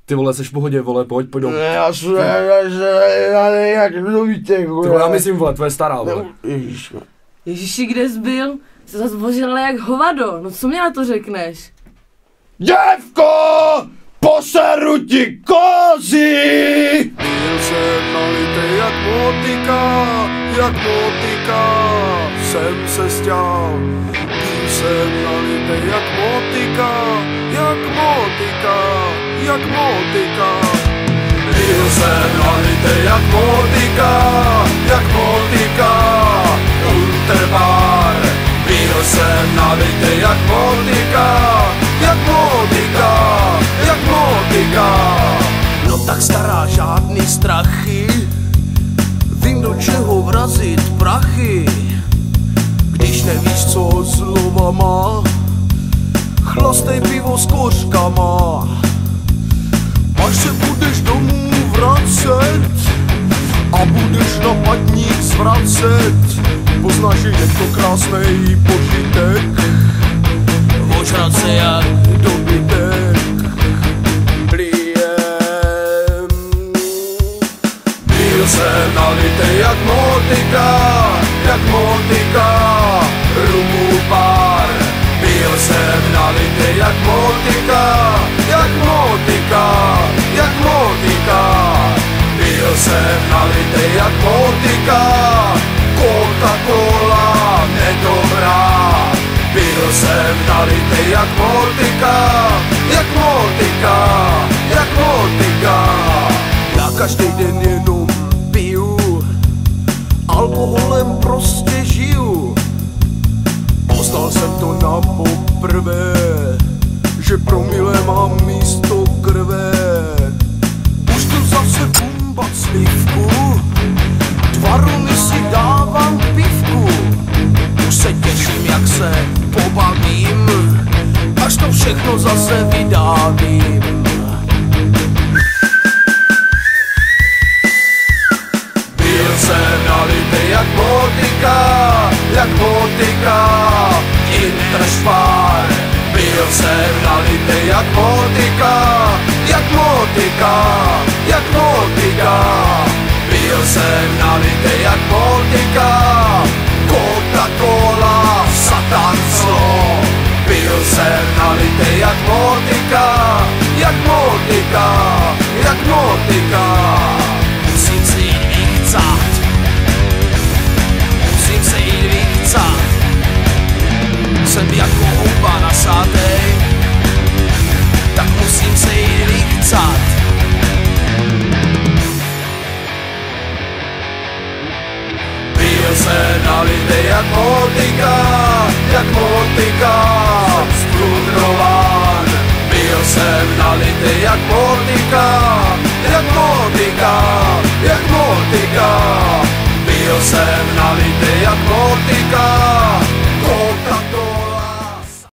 Ty vole, seš v pohodě, vole, pojď domů. Já jak mluvíte, vole. Ty vole, já myslím, vole, tvoje stará, vole. Ježiši, kde jsi byl? Jsi zase božela jak hovado, no co mi na to řekneš? Děvko! Poseru ti kozy! Byl jsem nalitej jak motika, jsem se stěl. Byl jsem nalitej jak motika. Byl jsem nalitej jak motika, Unterbar. Byl jsem nalitej jak motika. No tak stará, žádný strachy, vím do čeho vrazit prachy. Když nevíš co slova má, chlastej pivo s kořkama. Až se budeš domů vracet a budeš na patník zvracet, poznáš, že je to krásnej požitek. Ožrat se jak dobytek. Plijem. Byl jsem nalitej jak motika, rumu pár. Byl jsem nalitej jak motika. Byl jsem nalitej jak motika, Coca-Cola nedobrá. Byl jsem nalitej jak motika. Já každý den jenom piju, alkoholem prostě žiju. Poznal jsem to na poprvé, že promile mám místo krve. Už tu zase bumbat slivku, 2 runy si dávám pivku. Už se těším, jak se pobavím, až to všechno zase vydávím. Byl jsem nalitej jak motika, Interspar. Byl jsem nalitej jak motika. Byl jsem nalitej jak motika, Coca-Cola, satan zlo. Byl jsem nalitej jak motika.